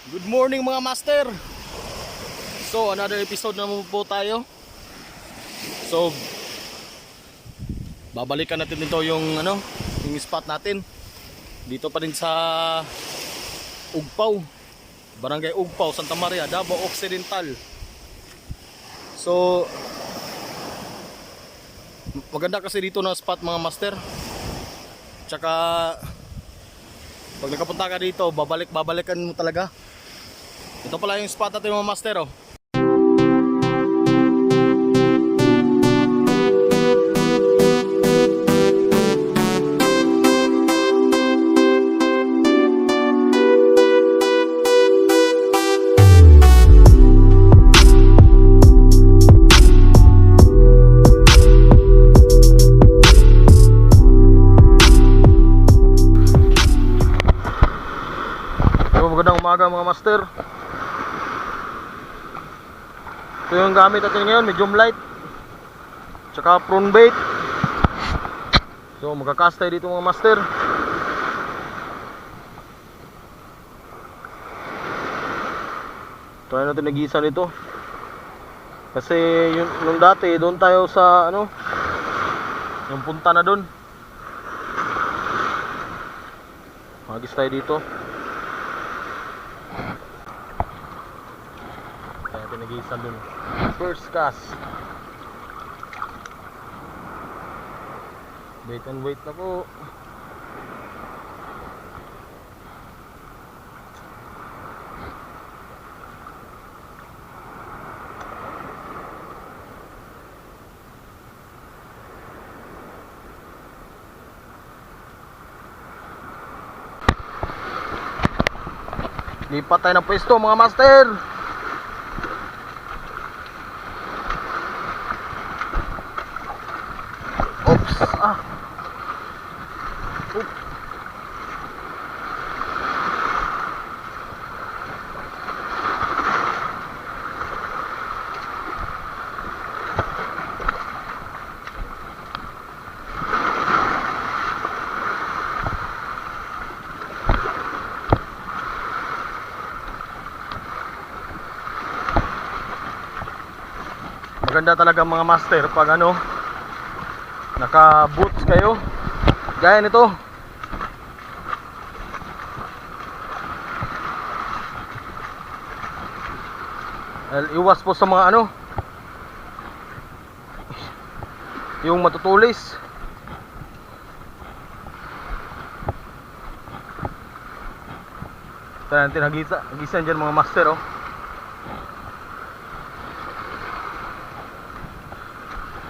Good morning mga master. So another episode naman po tayo. So babalikan natin dito yung yung spot natin. Dito pa rin sa Ugpaw, Barangay Ugpaw, Santa Maria, Davao Occidental. So maganda kasi dito na spot mga master. Tsaka pag nakapunta ka dito, babalikan mo talaga. Ito pala yung spot natin mga master, oh. Magandang umaga mga master. Ito yung gamit natin ngayon, medium light tsaka prawn bait. So magkakast tayo dito mga master. Try natin nag-iisa nito. Kasi yung dati doon tayo sa yung punta na doon. Magis tayo dito. Nag-iisa dun. First cast. Wait and wait na po. Lipat tayo ng pwesto mga master. Maganda talaga mga master pag naka boots kayo gaya nito. Iwas po sa mga yung matutulis. Tayo natin nagisan dyan mga master, oh.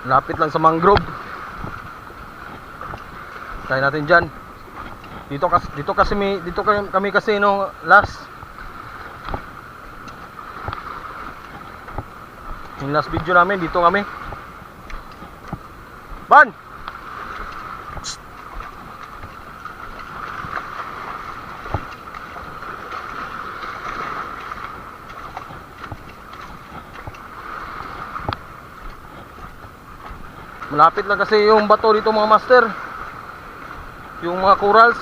Lapit lang sa mangrove. Tayo natin dyan. Dito kami kasi last. Yung last video namin dito kami. Ban! Malapit lang kasi yung bato dito mga master. Yung mga corals.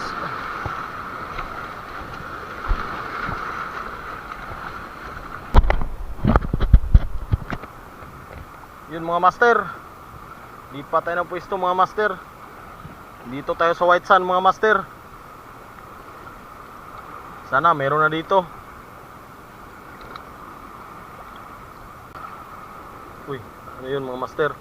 Yun mga master. Lipat tayo ng pwesto mga master. Dito tayo sa White Sand mga master. Sana meron na dito. Uy, ano yun mga master?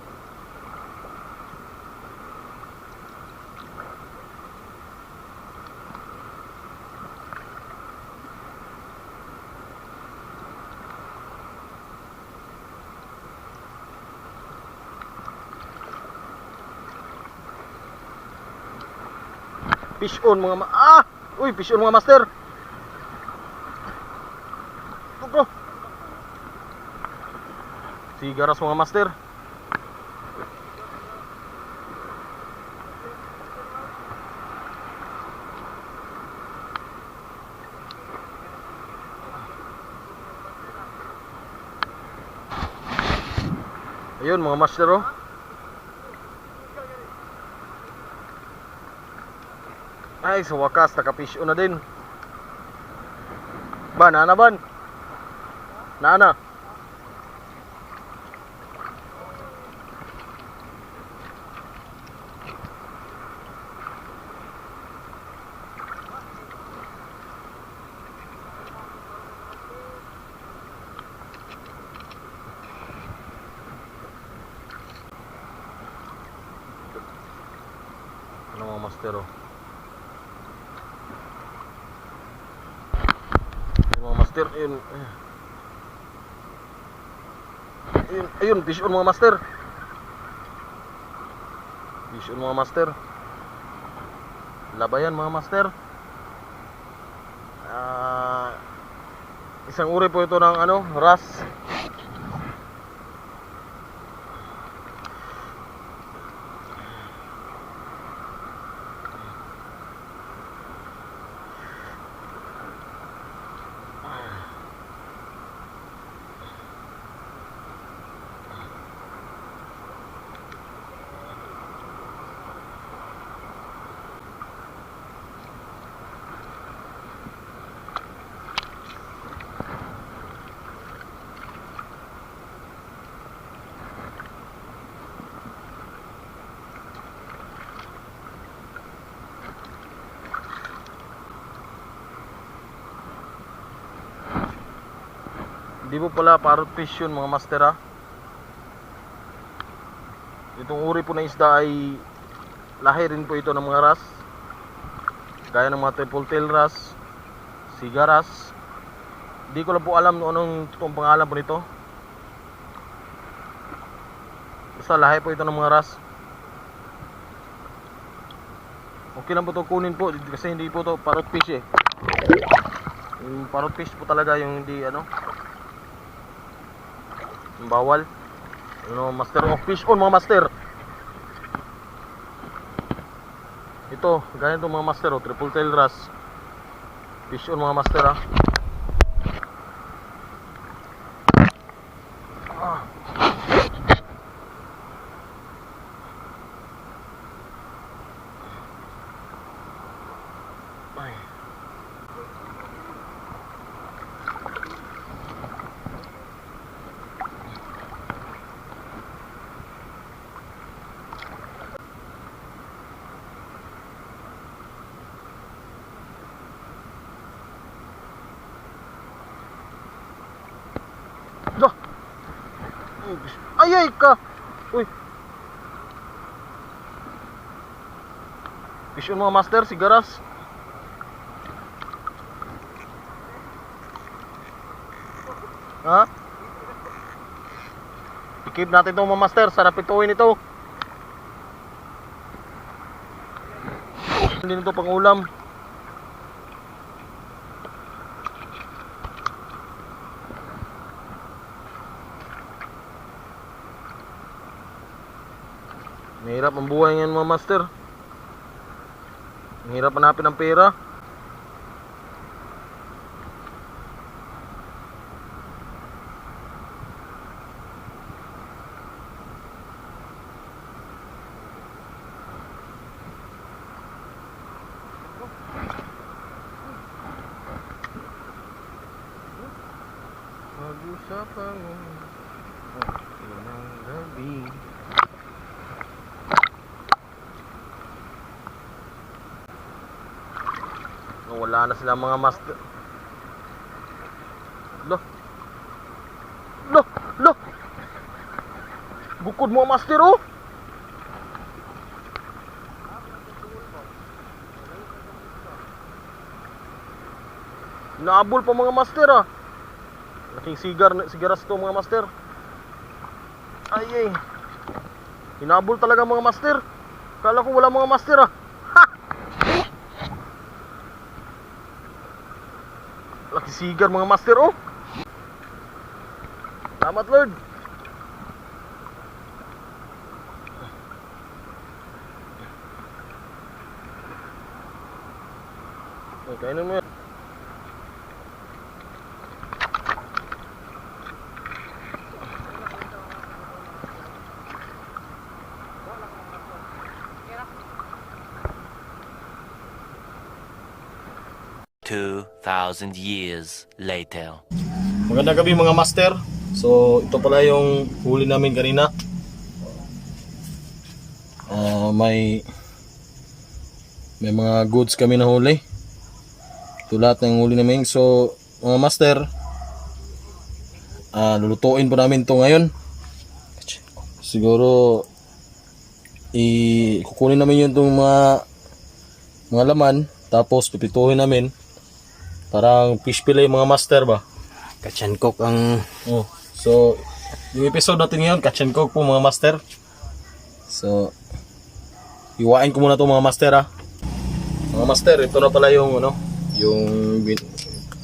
Fish on mga uy, fish on mga master. Tuko. Sigaras mga master. Ayun mga master, oh. Ay, sa wakas naka-fish on na din. Ban, nana ban. Nana. Ano mga master oh. Yung mga master, ayun. Ayun, fish on mga master. Fish on mga master. Labayan mga master. Isang uri po ito ng ano, ras. Hindi po pala parrot fish yun mga master ha. Itong uri po na isda ay lahi rin po ito ng mga ras, gaya ng mga triple tail ras, siga ras. Hindi ko lang po alam kung anong totoong pangalan po nito. Basta lahi po ito ng mga ras. Okay lang po ito kunin po kasi hindi po ito parrot fish eh. Yung parrot fish po talaga yung hindi ano, bawal. Ano, master of fish on mga master. Ito, ganito mga master oh, triple tail ras. Fish on mga master ah. Ay. Ay ka. Uy. Fish on mga master, sigaras. Ha? I-keep natin ito mga master, sarap ituin ito. Hindi nito pang ulam. Mahirap ang buhay ngayon mga master. Mahirap hanapin ang pera. Mag-usapan mo ng gabi. Wala na sila mga master. Loh. Loh, loh. Bukod mo master oh. Naabol pa mga master ah. Laking sigaras to mga master. Ay ay. Hinabol talaga mga master. Kala ko wala mga master ah. Laki sigar mga master oh. Salamat Lord. Okay, kainin mo yan. 2,000 years later. Magandang gabi mga master. So ito pala yung huli namin kanina. May mga goods kami na huli. Ito lahat ng huli namin. So mga master, lulutuin po namin to ngayon. Siguro kukunin namin yung itong mga laman, tapos pipituhin namin. Parang fish fillet mga master ba? Kachan cook ang... Oh, so yung episode natin ngayon, catch and cook po mga master. So iwain ko muna to mga master ha. Mga master, ito na pala yung yung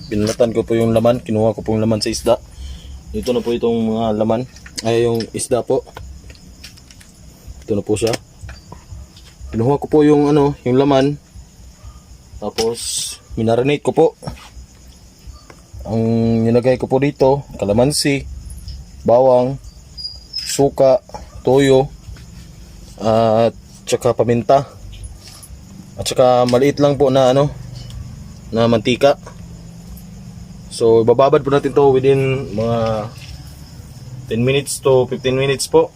binalatan ko po yung laman, kinuha ko po yung laman sa isda. Ito na po itong mga laman, ay yung isda po. Ito na po siya. Kinuha ko po yung yung laman. Tapos minarinate ko po. Ang nilagay ko po dito, kalamansi, bawang, suka, toyo, at saka paminta. At saka maliit lang po na na mantika. So ibababad po natin to within mga 10 minutes to 15 minutes po.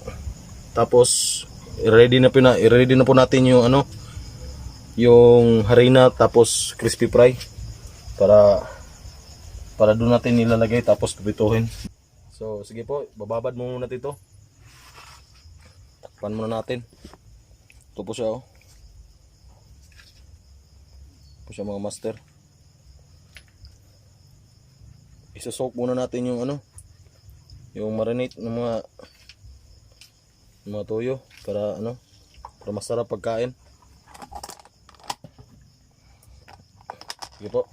Tapos i-ready na po natin yung yung harina tapos crispy fry para doon natin nilalagay tapos pipituhin. So sige po, bababad muna natin ito. Takpan muna natin. Ito po siya Ito po siya mga master. Isa-soak muna natin yung yung marinate ng mga toyo para para masarap pagkain. Sige po.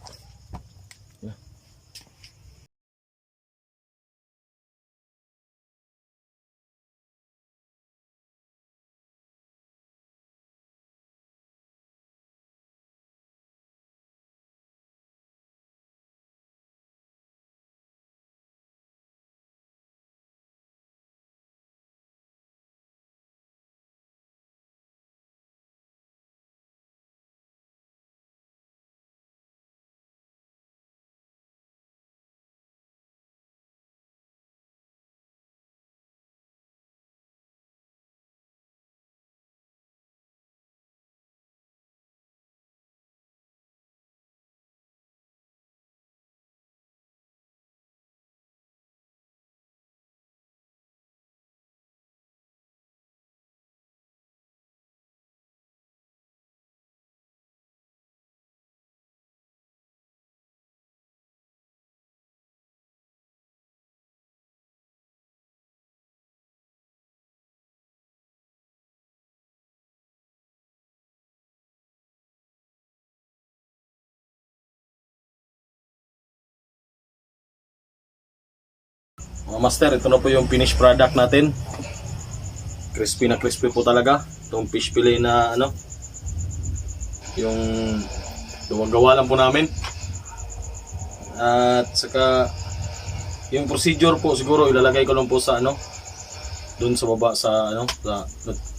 Mga master, ito na po yung finished product natin. Crispy na crispy po talaga. Itong fish fillet na yung gawa lang po namin. At saka yung procedure po siguro ilalagay ko lang po sa doon sa baba sa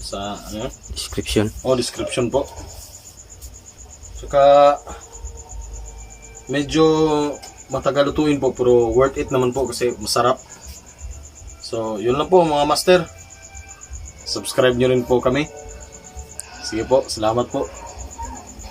sa description. Description po. Saka medyo matagal lutuin po pero worth it naman po kasi masarap. So, yun lang po mga master. Subscribe nyo rin po kami. Sige po, salamat po.